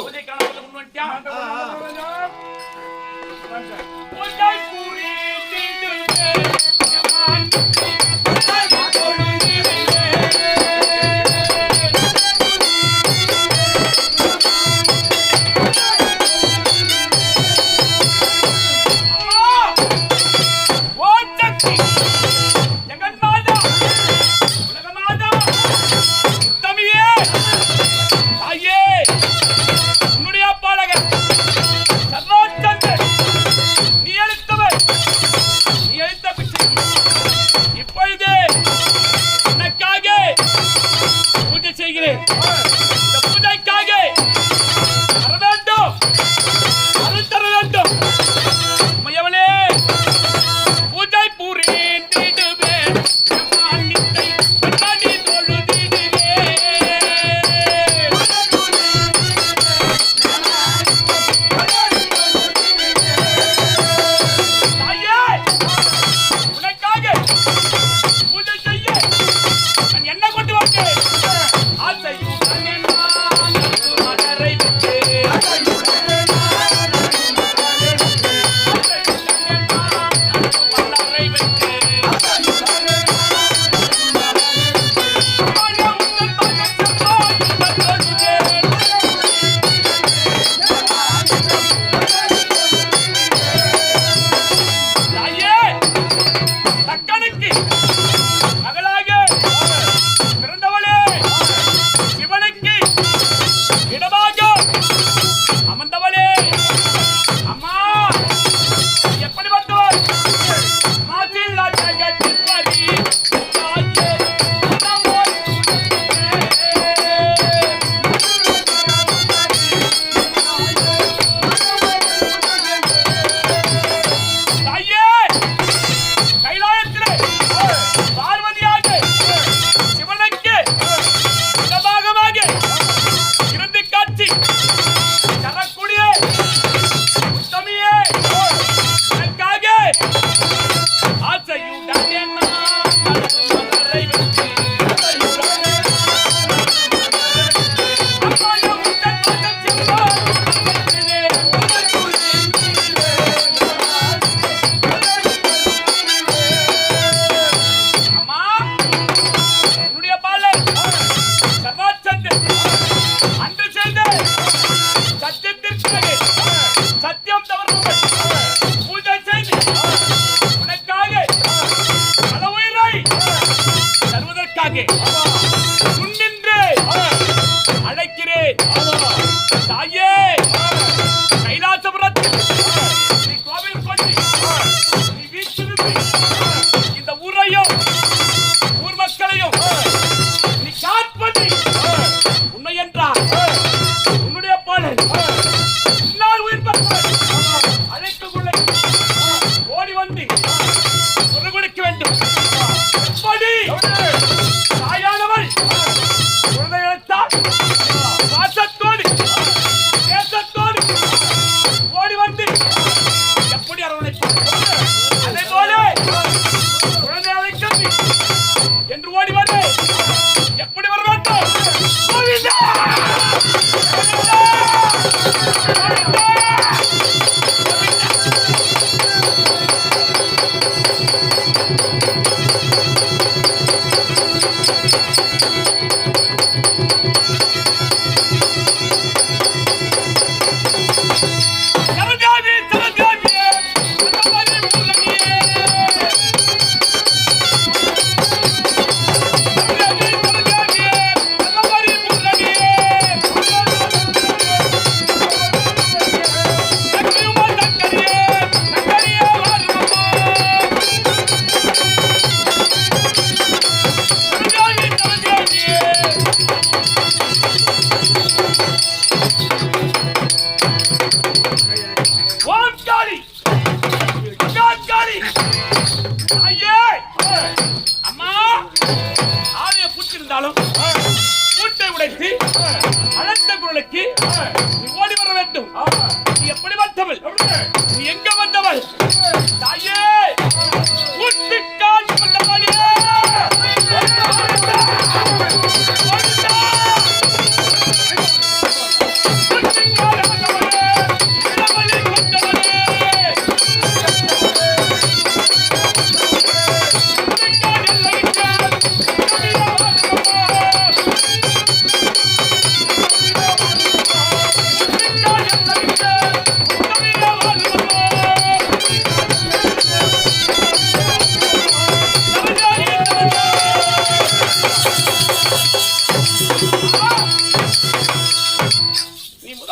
பூஜை காணவர்கள் முன் வந்துட்டியா? பூஜை பூரி தீண்டுவே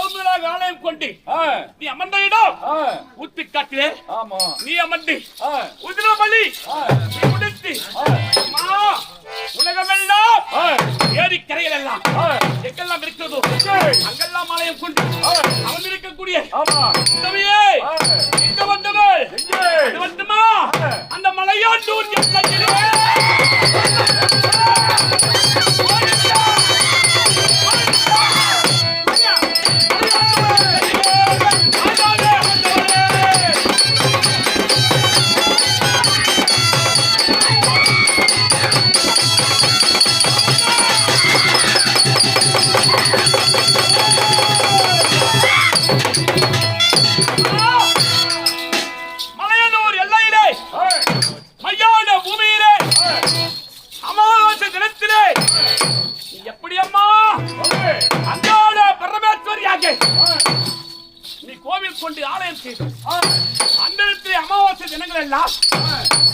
முதலாக ஆலயம் கொண்டு நீ அமர்ந்த இடம் ஊத்தி காட்டிலே நீ அமர்ந்து உதிர பலி முடித்து உலகமெல்லாம் ஏரி கரைகள் எல்லாம் எங்கெல்லாம் இருக்கிறதோ அங்கெல்லாம் ஆலயம் கொண்டு அமர்ந்திருக்கக்கூடிய எங்க வந்தவள் வந்துமா அந்த மலையாண்டூர்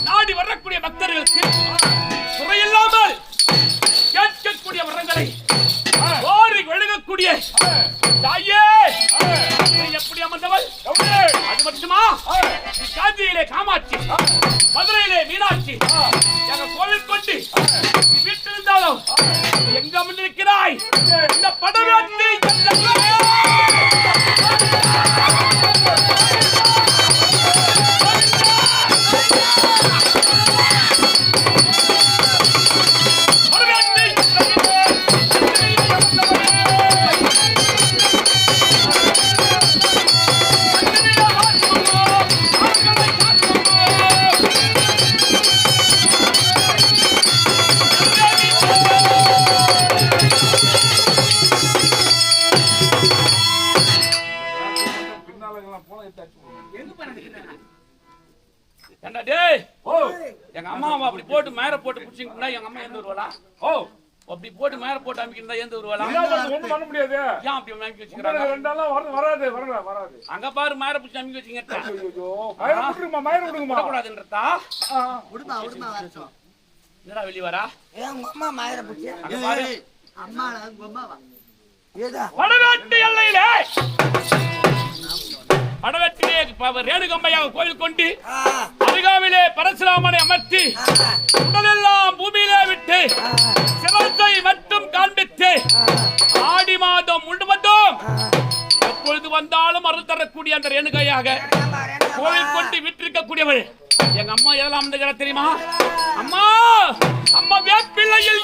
நாடி வரக்கூடிய பக்தர்களுக்கு குறையில்லாமல் கேட்கக்கூடிய வரங்களை ஓரி ஒழுகக்கூடிய தாயே எப்படி அமர்ந்தவள் அது மட்டுமா காஞ்சியிலே காமாட்சி மதுரையிலே மீனாட்சி எங்க கோவில் கொண்டு வீட்டிருந்தாலும் எங்க அமர்ந்திருக்கிறாய் இந்த படவேட்டை எங்க அம்மா அப்படி போட்டு மேல போட்டு புடிச்சிங்கன்னா எங்க அம்மா எந்த வருவாளா அப்படி போட்டு மேல போட்டு அமைக்கிறதா எந்த வருவாளா ஒண்ணும் பண்ண முடியாது ஏன் அப்படி அமைக்க வச்சுக்கிறாங்க ரெண்டாலும் வராது அங்க பாரு மேல புடிச்சு அமைக்க வச்சுங்க கூடாதுன்றதா என்னடா வெளிய வரா எங்க அம்மா மேல புடிச்சு அங்க பாரு அம்மா அம்மாவா ஏதா வடநாட்டு எல்லையிலே படவத்திலே ரேணுகம்பையாக கோயில் கொண்டு அருகாவிலே பரசுராமனை அமர்த்தி உடலெல்லாம் பூமியிலே விட்டு சிவத்தை மட்டும் காண்பித்து ஆடி மாதம் முழுவதும் எப்பொழுது வந்தாலும் அருள் தரக்கூடிய அந்த ரேணுகையாக கோயில் கொண்டு விட்டிருக்கக்கூடியவள் எங்க அம்மா எதெல்லாம் அமர்ந்துகிற தெரியுமா அம்மா அம்மா வேப்பிள்ளையில்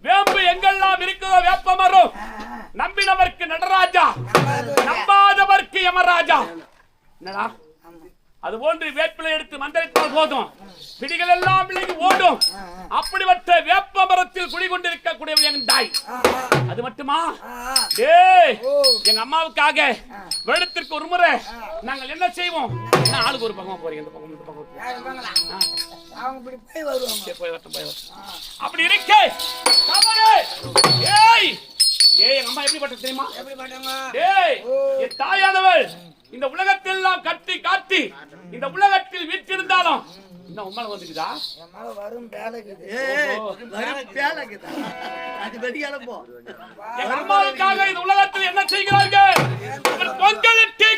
வேம்பு எங்கெல்லாம் இருக்கிறதோ வேப்ப மரம் நம்பினவர்க்கு நடராஜா நம்பாதவர்க்கு யமராஜா என்னடா அது போன்று வேப்பிலை எடுத்து மந்திரித்தால் போதும் பிடிகள் எல்லாம் விலகி ஓடும் அப்படிப்பட்ட வேப்ப மரத்தில் குடிகொண்டிருக்கக்கூடியவள் எங்க தாய் அது மட்டுமா எங்க அம்மாவுக்காக வருடத்திற்கு ஒரு முறை நாங்கள் என்ன செய்வோம் ஆளுக்கு ஒரு பக்கமா போறீங்க இந்த பக்கம் அப்படி இருக்கு எங்க அம்மா எப்படிப்பட்ட தெரியுமா என் தாயானவள் இந்த உலகத்தில் எல்லாம் கட்டி காட்டி இந்த உலகத்தில் வீற்றிருந்தாலும் இன்னும் உண்மை வந்துக்குதா வரும் எங்க அம்மாவுக்காக இந்த உலகத்தில் என்ன செய்கிறார்கள் பொங்கலிட்டு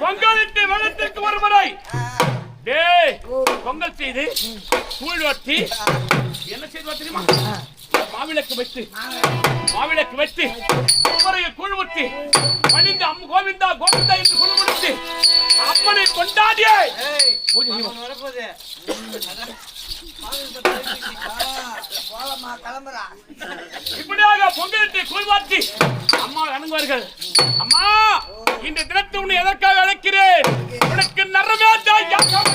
பொங்கலுக்கு வெள்ளத்திற்கு ஒரு முறை டேய் பொங்கல் செய்து கூழ் வட்டி என்ன செய்து தெரியுமா? மாவிளக்கு வைத்து ஒவ்வொரு கூழ் ஊற்றி பணிந்து கோவிந்தா கோவிந்தா என்று குழு முடித்து அப்பனை கொண்டாடியே இப்படியாக பொங்கலிட்டு கூழ்வாட்டி அம்மா வணங்குவார்கள். அம்மா இந்த தினத்தை உன்னை எதற்காக அழைக்கிறேன்? உனக்கு நரவேத யாகம்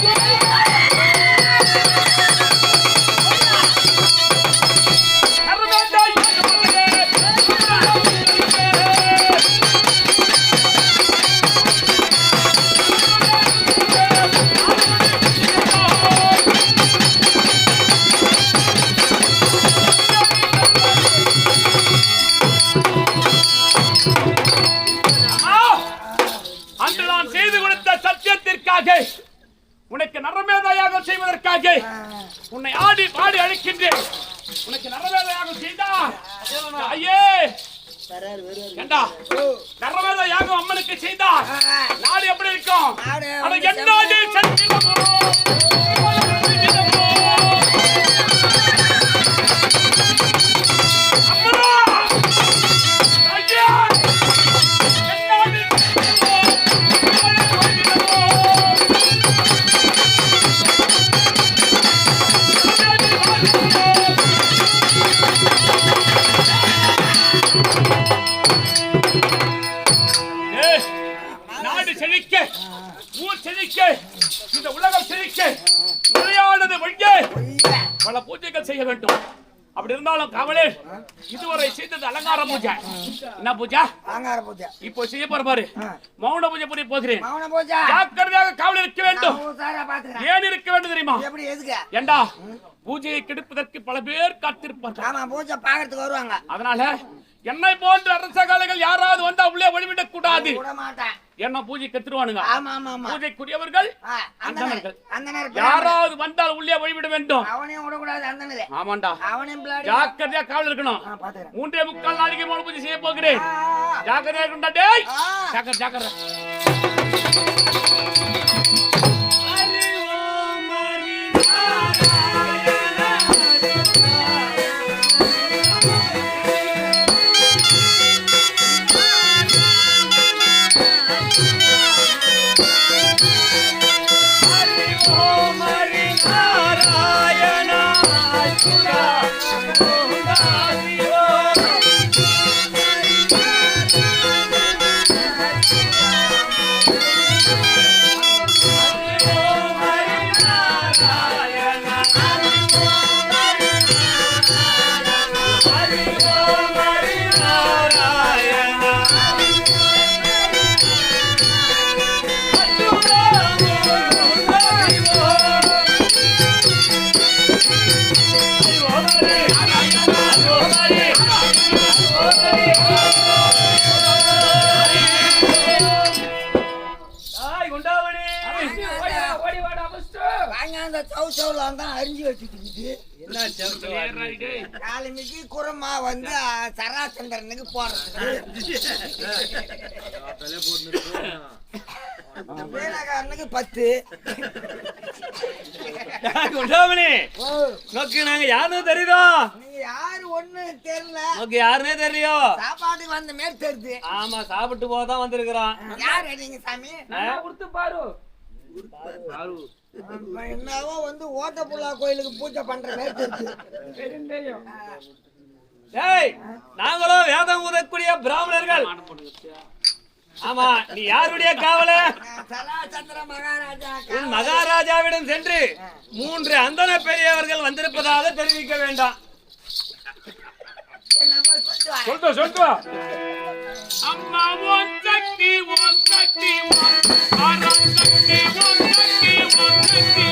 உனக்கு நரமேதையாக செய்வதற்காக உன்னை ஆடி பாடி அழைக்கின்றேன். உனக்கு நரமேதையாக செய்தா ஐயே நரமேத யாகம் அம்மனுக்கு செய்தா நாடு எப்படி இருக்கும்? இந்த உலகம் செழிக்க முறையானது பல பூஜைகள் செய்ய வேண்டும். அப்படி இருந்தாலும் கவலை இதுவரை செய்தது அலங்கார பூஜை. என்ன பூஜை? அலங்கார பூஜை. இப்போ செய்ய போற பாரு மௌன பூஜை புரிய போகிறேன். ஜாக்கிரதையாக காவல் இருக்க வேண்டும். ஏன் இருக்க வேண்டும் தெரியுமா? ஏண்டா பூஜையை கெடுப்பதற்கு பல பேர் காத்திருப்பார்கள். பூஜை பார்க்கறதுக்கு வருவாங்க. அதனால என்னை போன்ற அரசகாலைகள் யாராவது வந்தா உள்ளே வழிவிடக் கூடாது. என்ன பூஜை கத்துருவானுங்க. பூஜைக்குரியவர்கள் யாராவது வந்தால் உள்ளே வழிவிட வேண்டும். ஆமாண்டா ஜாக்கிரதையா காவல் இருக்கணும். 3.25 நாளைக்கு மௌன பூஜை செய்ய போகிறேன். ஜாக்கிரதையா இருக்கணும். டேய் ஜாக்கிரதை அரிஞ்சு வச்சுட்டு காலமிக்கு குரமா வந்து சராசந்திரனுக்கு போறதுக்கு வேலைக்காரனுக்கு 10 நாங்க யாருன்னு தெரியுதோ? யாரு ஒண்ணு தெரியல. யாருன்னே தெரியும். சாப்பாட்டுக்கு வந்த மாதிரி தெரியுது. ஆமா சாப்பிட்டு போதான் வந்திருக்கிறோம். யாரு நீங்க சாமி? கொடுத்து பாரு. என்னவோ வந்து ஓட்டப்புள்ளா கோயிலுக்கு பூஜை பண்ற மாதிரி தெரியுது. நாங்களும் வேதம் ஊதக்கூடிய பிராமணர்கள். ஆமா நீ யாருடைய காவல? மகாராஜாவிடம் சென்று 3 அந்தன பெரியவர்கள் வந்திருப்பதாக தெரிவிக்க வேண்டாம். சொல்லுவா அம்மா ஓம் சக்தி ஓம் சக்தி ஓம் ஆரம் சக்தி ஓம் சக்தி ஓம் சக்தி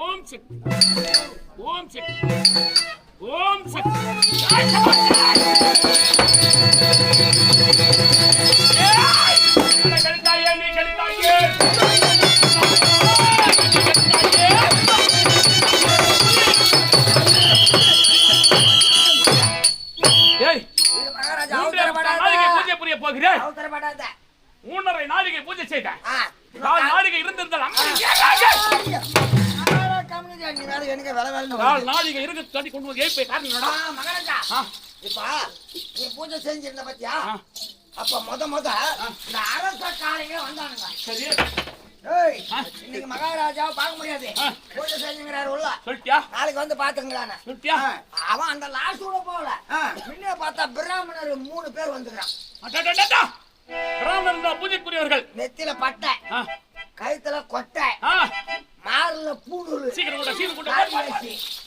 ஓம் சக்தி ஓம் சக்தி ஓம் சக்தி கடித்தாயே நீ கடித்தாயே பூஜை புரிய போகிறேன் 3.5 நாளிகை பூஜை செய்தேன் 4 நாளிகை இருந்திருந்தால் 4 நாளிகை இருக்கு தண்ணி கொண்டு வந்து ஏய் காரணம் மகாராஜா இப்ப நீ பூஜை செஞ்சிருந்த பத்தியா அப்ப முத இந்த அரச காளைங்க வந்தானுங்க சரி ஏய் இன்னைக்கு மகாராஜா பார்க்க முடியாது பூஜை செஞ்சுங்கறாரு உள்ள சொல்லியா நாளைக்கு வந்து பாத்துங்களானே சொல்லியா அவன் அந்த லாஸ்டோட போகல முன்னே பார்த்தா பிராமணர் 3 பேர் வந்துறான் அடடடடா பிராமணர் தான் பூஜைக்குரியவர்கள் நெத்தில பட்டை கழுத்துல கொட்டை மார்ல பூணூல் சீக்கிரம் கூட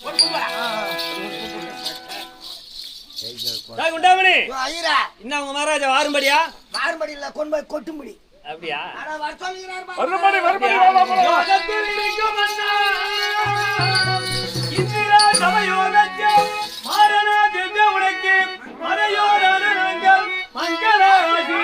ஒரு குண்டாமணி ஐயரா இன்னும் உங்க மகாராஜா வாரும்படியா வாரும்படி இல்ல கொண்டு போய் கொட்டும்படி அப்படியா அட வர சொல்லுகிறார் வரும்படி இந்திரா சமயோகத்தே மாரண திவ்ய உனக்கு மறையோரான நாங்கள் மங்களாசி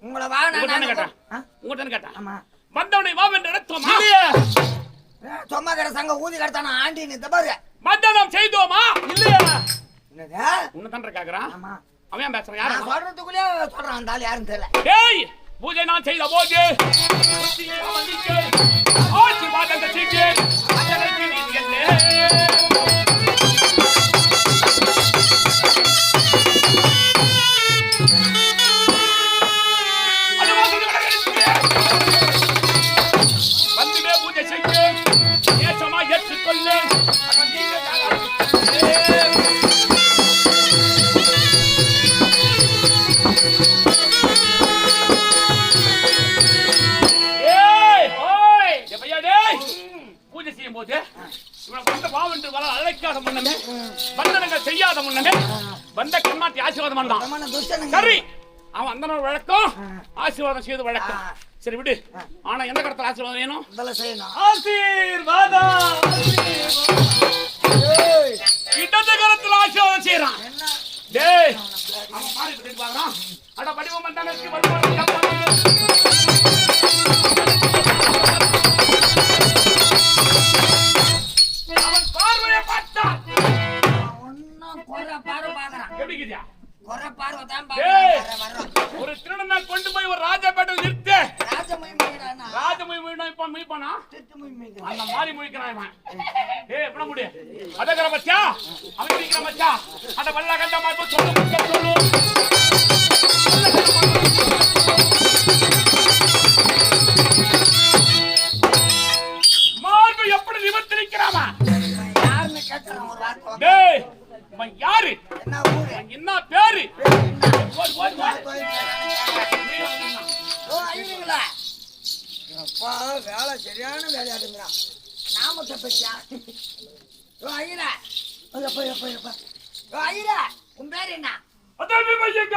உங்களை வா நான் கேட்டேன் வந்தவனை வா என்று நடத்துவோமா சும்மா கடை சங்க ஊதி கடத்தான ஆண்டி நீ பாரு மந்தனம் செய்தோமா இல்லையா என்னது உன்னை தண்டை கேக்குறான் ஆமா அவன் பேசுறான் யாரு சொல்றதுக்குள்ளே சொல்றான் அந்த ஆள் யாருன்னு தெரியல டேய் பூஜை நான் செய்த போது ஆசீர்வாதங்கள் செய்து அதற்கு நீ என்ன ஏய் ஓய் எப்பையா டேய் பூஜை செய்யும் போது இவனை கொண்டு வாவென்று வர அழைக்காத முன்னமே வந்தனங்கள் செய்யாத முன்னமே வந்த கண்ணாட்டி ஆசீர்வாதம் பண்ணான் பிரமாண துஷ்டனுங்க. சரி அவன் அந்த நாள் வழக்கம் ஆசீர்வாதம் செய்து வழக்கம் சரி விடு ஆனா எந்த கடத்துல ஆசீர்வாதம் வேணும் இதெல்லாம் செய்யணும். ஆசீர்வாதம் ஏய், இடது கரத்துல ஆசீர்வாதம் செய்யறான் என்ன டேய் அவன் பாரு இப்படி பாக்குறான் அட படிவம் வந்தானே அவன் பார்வையை பார்த்தான் ஒன்னும் குறை பார்வை பார்க்கறான். எப்படி கிட்டியா குறை பார்வை தான் ஏய். பார்க்கறான். ஒரு திருடனை கொண்டு போய் ஒரு ராஜாப்பேட்டை நிறுத்து ராஜமயமாயிடானா? ராஜமொழி மொழி இப்ப மீப்பானா திட்டுமயமாயிடானா? அந்த மாதிரி முழிக்கிறான் இவன் ஏய் எப்படி முடிய அதகர மச்சா அவன் நிக்கிற மச்சா அட வல்ல கண்ட மாதிரி சொல்லு மார்பு எப்படி நிமிர்த்திருக்கிறாமா யாருன்னு கேட்கறான் ஒரு வார்த்தை. டேய் இவன் யாரு என்ன ஊரு? இவன் என்ன பேரு ஓடு, ஓடு, ஓடு. ஓ, ஐயருங்களா? அப்பா, வேலை சரியான வேலையாடுங்கிறான். நாமத்தை பத்தியா? ஓ, ஐயரா. ஓ, எப்பா, எப்பா, எப்பா. ஓ, ஐயரா, உன் பேர் என்ன? அதான் பையங்க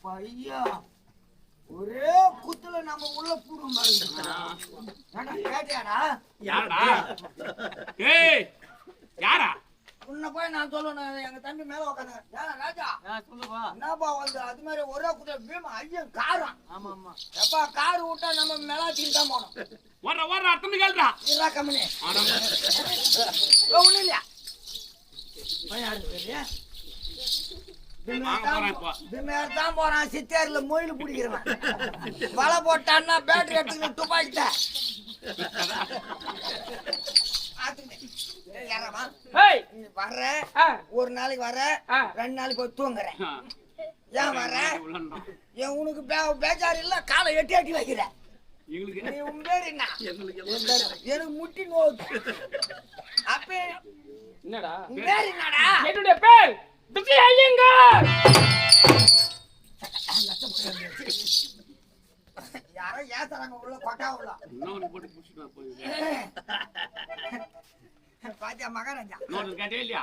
பையா, ஒரே குத்துல நம்ம உள்ள பூர்வம் பாருங்க. கேட்டியாடா? யாரடா ஏய் யாரா உன்னை போய் நான் சொல்லணும், எங்க தம்பி மேல உட்காந்து ராஜா என்னப்பா வந்து அது மாதிரி ஒரே குத்துல பீமா ஐயன் காரம். ஆமா ஆமா எப்பா கார் விட்டா நம்ம மேலாச்சின்னு தான் போனோம். வர்ற அத்தனை கேள்றா இல்லா கம்மனி ஒண்ணு இல்லையா தான் போறான். சித்தேர்ல மொயில் பிடிக்கிறவன் வலை போட்டான்னா பேட்டரி எடுத்துக்கிட்டு துப்பாக்கிட்ட வர்ற ஒரு நாளைக்கு வர 2 நாளைக்கு போய் தூங்குறேன். ஏன் வர்ற ஏன் உனக்கு பேஜாரு இல்ல காலை எட்டி எட்டி வைக்கிற நீ உன் பேர் என்ன? எனக்கு முட்டி நோக்கு அப்ப என்னடா உன் பேர் என்னடா? என்னுடைய பேர் விஜய் ஐயங்கார் யாரோ ஏத்துறாங்க உள்ள கொட்டா உள்ள இன்னொரு போட்டு புடிச்சிட்டு போய் பாத்தியா மகாராஜா கேட்டே இல்லையா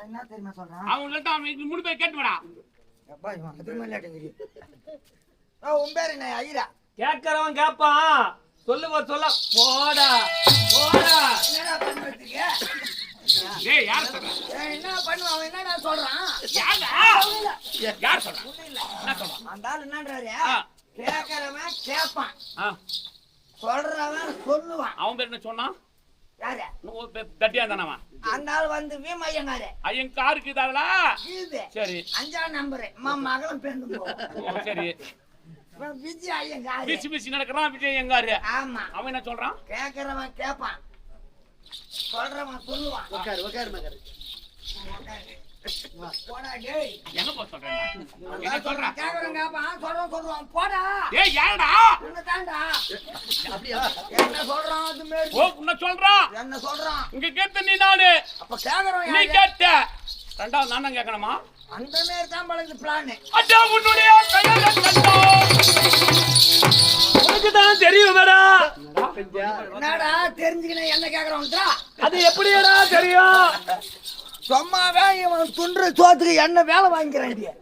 என்ன தெரியுமா சொல்றான்? அவங்கள்ட்ட அவன் 3 பேர் கேட்டு வாடா அப்பா இவன் அது மேலாட்டுங்க. உன் பேர் என்ன? ஐயரா. கேட்கறவன் கேட்பான் சொல்லுவ சொல்ல போடா போடா என்னடா பண்ணுவீங்க? டேய் யார் சொல்றா என்ன பண்ணுவான்? அவன் என்னடா சொல்றான்? யார் சொல்றா ஒண்ணும் இல்ல. என்ன சொல்றா அந்த ஆள் என்னன்றாரு? ஆ. கேட்கறவன் கேட்பான், ஆ, சொல்றவன் சொல்லுவான். அவன் பேர் என்ன சொன்னான் யாரு? தட்டியா தானவன் அந்த ஆள் வந்து வீமையங்காரு ஐயங்காருக்கு இதாங்களா இது சரி 5ஆம் நம்பரு மகளும் பேருந்து ஓ, சரி விஜய் ஐயங்காரு. பிசி பிசி நடக்கிறான் விஜய் ஐயங்காரு ஆமா, அவன் என்ன சொல்றான் கேட்கறவன் கேட்பான், சொல்றவன் சொல்லுவான். போடா டேய். எங்க போ சொல்றேன் என்ன சொல்றான் கேட்கறவன் கேட்பான், சொல்றவன் சொல்லுவான். போடா ஏய் யாரடா உன்னை தாண்டா. என்ன சொல்றான்? அது மாரி ஓ உன்ன சொல்றான் என்ன சொல்றான்? இங்க கேட்ட நீ நானு அப்ப கேட்கறவன் நீ யாரு? கேட்ட ரெண்டாவது நான் தான் கேட்கணுமா அந்த மாரி தான் பழகு பிளான். அடா உன்னுடைய கையில கண்டோ உனக்கு தான் தெரியுமேடா என்னடா தெரிஞ்சுக்கின என்ன கேட்கறவன்டா? அது எப்படிடா தெரியும் சும்மாவே இவன் துண்டு சோத்துக்கு என்ன வேலை வாங்கிக்கிறான்.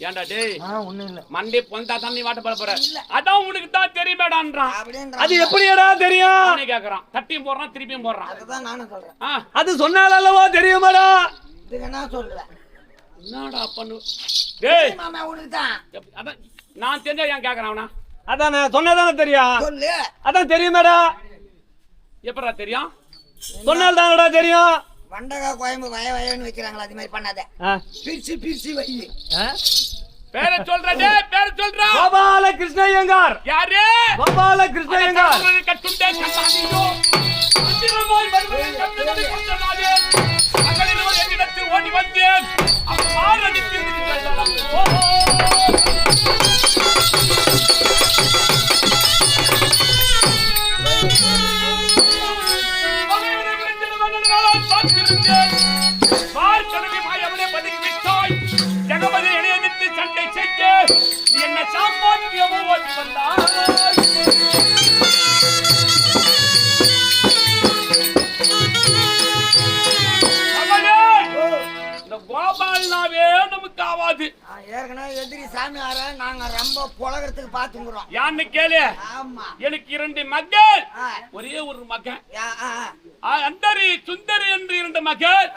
ஏன்டா டேய் ஒண்ணும் இல்ல மண்டே பொந்தா தண்ணி வாட்ட போற அதான் உனக்கு தான் தெரியுமேடான்றான் அப்படின்ற அது எப்படிடா தெரியும் அவனே கேக்குறான் தட்டியும் போடுறான் திருப்பியும் போடுறான் அதுதான் நானும் சொல்றேன். ஆ, அது சொன்னால் அல்லவா தெரியுமாடா இதுக்கு என்ன சொல்லுவேன்? என்னடா பண்ணு டேய் மாமா உனக்கு தான் அதான் நான் தெரிஞ்சா ஏன் கேக்குறான் அவனா அதானே சொன்னதானே தெரியும் சொல்லு. அதான் தெரியுமாடா எப்படா தெரியும் சொன்னால் தானடா தெரியும் வண்டகா கோயம்பு வயன்னு வைக்கிறாங்களா? அது மாதிரி பண்ணாத. பிரிச்சு பிரிச்சு வை. பேரை சொல்ற டேய் பேரை சொல்றா கோபால கிருஷ்ணய்யங்கார் யாரு கோபால கிருஷ்ணய்யங்கார் கட்டுண்டே கட்டாதியோ அந்திரமாய் வருவதை கண்டதை கொண்டனாலே அகலில் என்னிடத்தில் ஓடி வந்தேன் அவன் மாரடித்து பார்த்திருந்தேன் பார்க்கடலை மாயவனே பதுங்கிவிட்டாய். ஜெகமதி இணையதிட்டு சண்டை செய்ய நீ என்ன சாம்பாத்தியமோ ஓடி வந்தாய். இந்த கோபால்னாவே நமக்கு ஆவாது. ஏற்கனவே எதிரி சாமி ஆற நாங்க ரொம்ப புலகறதுக்கு பாத்துக்கிறோம். யான்னு கேளு. ஆமா, எனக்கு 2 மகள், ஒரே ஒரு மகன். அந்தரி சுந்தரி என்று 2 மகள்.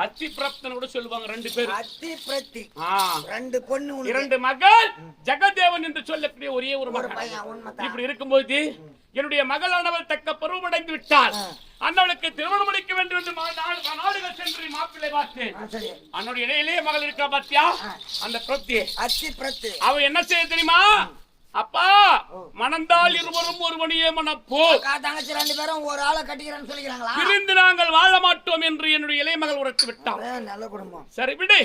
அத்தி பிரப்தன் கூட சொல்லுவாங்க 2 பேர். அத்தி பிரத்தி 2 பொண்ணு, 2 மகள். ஜெகதேவன் என்று சொல்லக்கூடிய ஒரே ஒரு மகன். உண்மைதான். இப்படி இருக்கும்போது என்னுடைய மகளானவள் தக்க பருவமடைந்து விட்டாள். அண்ணவளுக்கு திருமணம் முடிக்க வேண்டும் என்று நாடுகள் சென்று மாப்பிள்ளை பார்த்தேன். அன்னுடைய இடையிலேயே மகள் இருக்கிற பாத்தியா, அந்த பிரத்தி அத்தி பிரத்தி. அவ என்ன செய்ய தெரியுமா? அப்பா, மணந்தால் இருவரும் ஒருவனையே மணப்போ. தங்கச்சி 2 பேரும் ஒரு ஆளை கட்டிக்கிறேன்னு சொல்லிக்கிறாங்களா? பிரிந்து நாங்கள் வாழ மாட்டோம் என்று என்னுடைய இளைய மகள் உரைத்து விட்டான். நல்ல குடும்பம். சரி விடு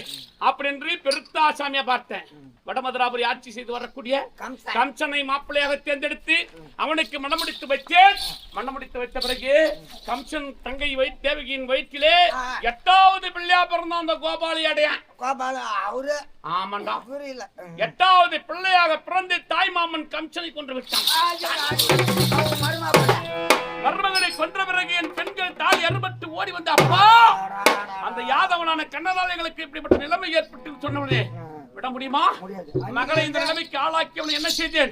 அப்படி என்று பெருத்த ஆசாமியா பார்த்தேன். வடமதுராபுரி ஆட்சி செய்து வரக்கூடிய கம்சனை மாப்பிள்ளையாக தேர்ந்தெடுத்து அவனுக்கு மணமுடித்து வைத்தேன். மணமுடித்து வைத்த பிறகு கம்சன் தங்கை தேவகியின் வயிற்றிலே 8வது பிள்ளையா பிறந்த அந்த கோபாலி அடையான். கோபால அவரு? ஆமாண்டா, புரியல. 8வது பிள்ளையாக பிறந்து தாய் மாமன் கம்சனை கொன்று விட்டான். மருமகனை கொன்ற பிறகு என் பெண்கள் தாய் அறுபட்டு ஓடி வந்த அப்பா, அந்த யாதவனான கண்ணதாலைகளுக்கு இப்படிப்பட்ட நிலைமை ஏற்பட்டு சொன்னவனே விட முடியுமா? மகளை இந்த நிலைமைக்கு ஆளாக்கி அவனை என்ன செய்தேன்?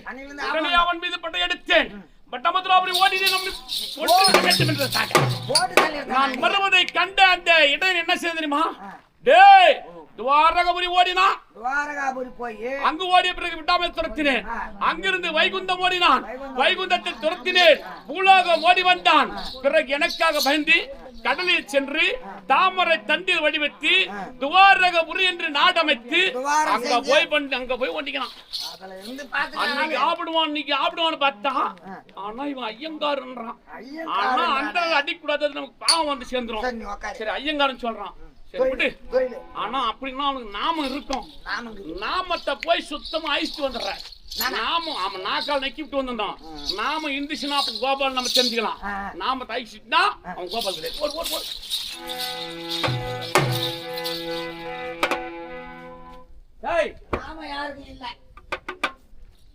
உடனே அவன் மீது பட்டை எடுத்தேன். பட்டமதுராபுரி ஓடினே நான் வருவதை கண்ட அந்த இடம் என்ன செய்ய தெரியுமா? டேய், துவாரகபுரி ஓடினா. துவாரகாபுரி போய் அங்கு ஓடிய பிறகு விட்டாமல் துரத்தினேன். அங்கிருந்து வைகுந்தம் ஓடினான். வைகுந்தத்தை துரத்தினேன். பூலோகம் ஓடி வந்தான். பிறகு எனக்காக பயந்து கடலில் சென்று தாமரை தண்டில் வடிவெத்தி துவாரகபுரி என்று நாடமைத்து அங்க போய் ஒண்டிக்கிறான். அன்னைக்கு ஆப்பிடுவான், இன்னைக்கு ஆப்பிடுவான்னு பார்த்தா, ஆனா இவன் ஐயங்காருன்றான். ஆனா அந்த அடிக்கூடாது, நமக்கு பாவம் வந்து சேர்ந்துரும். சரி ஐயங்காரன் சொல்றான். ஆனா அப்படின்னா அவனுக்கு நாமம் இருக்கும். நாமத்தை போய் சுத்தமா அழிச்சிட்டு வந்துடுற. நாமம் அவன் நாக்கால் நக்கிட்டு வந்தான். நாம இருந்துச்சுன்னா அப்ப கோபால் நம்ம தெரிஞ்சுக்கலாம். நாம அழிச்சுட்டா அவன் கோபால் கிடையாது.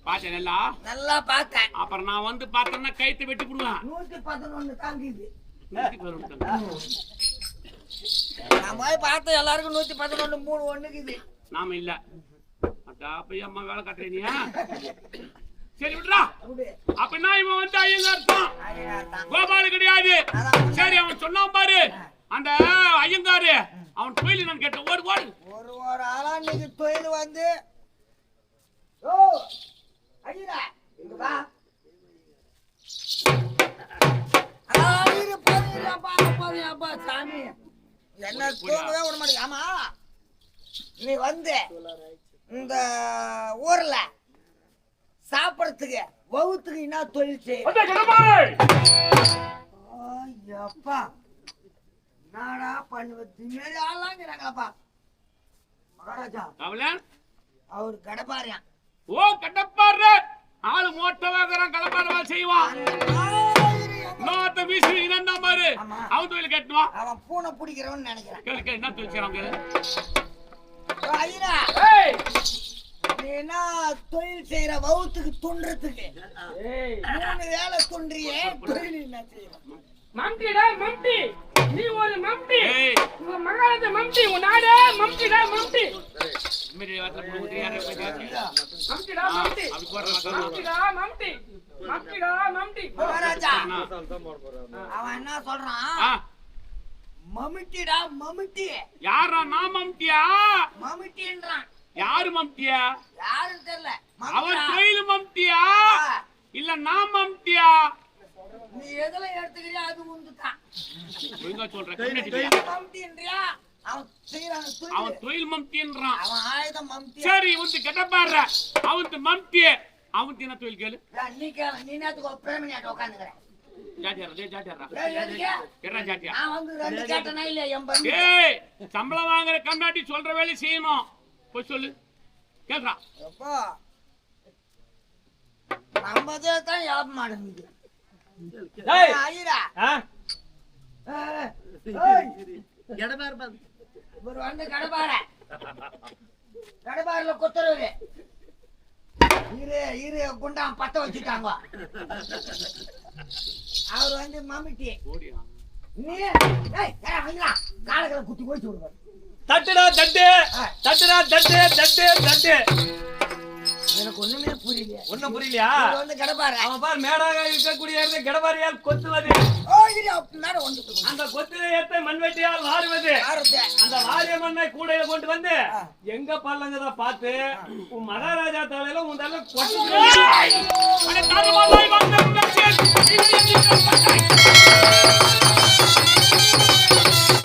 பாத்தேன் நல்லா பார்த்தேன். அப்புறம் நான் வந்து பார்த்தேன்னா கைத்தை வெட்டி விடுவேன். 111 தாங்கிது. நான் போய் பார்த்து எல்லாருக்கும் 111 3 ஒண்ணுக்குது. நாம இல்ல அம்மா வேலை கட்டுறீங்க. சரி விடுறா. அப்படின்னா இவன் வந்து ஐயங்கார் தான், கோபாலு கிடையாது. சரி அவன் சொன்னான் பாரு, அந்த ஐயங்காரு அவன் தொழில் நான் கேட்டேன். ஓடு ஓடு. ஒரு ஆளா நீங்க தொழில் வந்து சாமி என்ன தூங்கவே விட மாட்டேங்க. ஆமா, நீ வந்து இந்த ஊர்ல சாப்பிடறதுக்கு வகுத்துக்கு என்ன தொழில் செய்யப்பா? நாடா பண்ணுவது மாரி ஆளாங்கிறாங்களப்பா. மகாராஜா அவரு கடப்பாரியான். ஓ கடப்பாரு ஆளு மோட்டவாகிறான், கடப்பாரவா செய்வான். அவன் தொழில் கேட்டுவா. அவன் பூனை பிடிக்கிறவன் நினைக்கிறேன். கேளு என்ன தொழில் செய்யறாங்க? என்ன தொழில் செய்யற வகுத்துக்கு துன்றதுக்கு 3 வேலை துன்றியே தொழில் என்ன செய்யணும்? மம்டிடா மம்டி, நீ ஒரு மம்டி, உங்க மகாராஜா மம்டி, உன் நாடே மம்டிடா மம்டி. மம்டிடா மம்டி, மம்டிடா மம்டி, மம்டிடா மம்டி. மகாராஜா அவன் என்ன சொல்றான்? மம்டிடா மம்டி. யாரா? நான் மம்டியா? மம்டின்றான். யாரு மம்டியா? யாரும் தெரியல. அவன் தொழில் மம்டியா இல்ல நான் மம்டியா? நீ எதுல எடுத்துக்கிறியா அது உந்துதான். ஒழுங்கா சொல்றேன். மம்டின்றியா? அவன் செய்யறான் தொழில். அவன் தொழில் மம்டின்றான். அவன் ஆயுதம் மம்டி. சரி வந்து கெட்ட பாடுற. அவன் மம்டி. அவன் என்ன தொழில் கேளு. நீ கேளு. நீ நேத்துக்கு பிரேமனியாட்ட உட்காந்துக்கிறேன். சம்பளம் வாங்குற கம்னாட்டி சொல்ற வேலை செய்யணும். போய் சொல்லு. கேட்கறா நம்மதே தான் யாபம் மாட்டேங்குது. இவர் வந்து கடப்பார கடப்பாரில கொத்துறவரு இரு குண்டான் பத்த வச்சுட்டாங்க. அவர் வந்து மம்மிட்டி நீ காலங்களை குத்தி போயிட்டு விடுவார். தட்டுடா தட்டு தட்டுடா தட்டு தட்டு தட்டு. எனக்கு ஒண்ணுமே புரியல. ஒண்ணும் புரியலையா? இவர் வந்து கடப்பார அவன் பார் மேடாக இருக்கக்கூடிய இடத்துல கடப்பாரியால் கொத்துவது, மேல வந்து அந்த கொத்திரை ஏத்த மண்வெட்டியால் வாருவது, அந்த வாரிய மண்ணை கூடையில கொண்டு வந்து எங்க பல்லங்கதான் பார்த்து உன் மகாராஜா தலையில உன் தலை கொட்டு.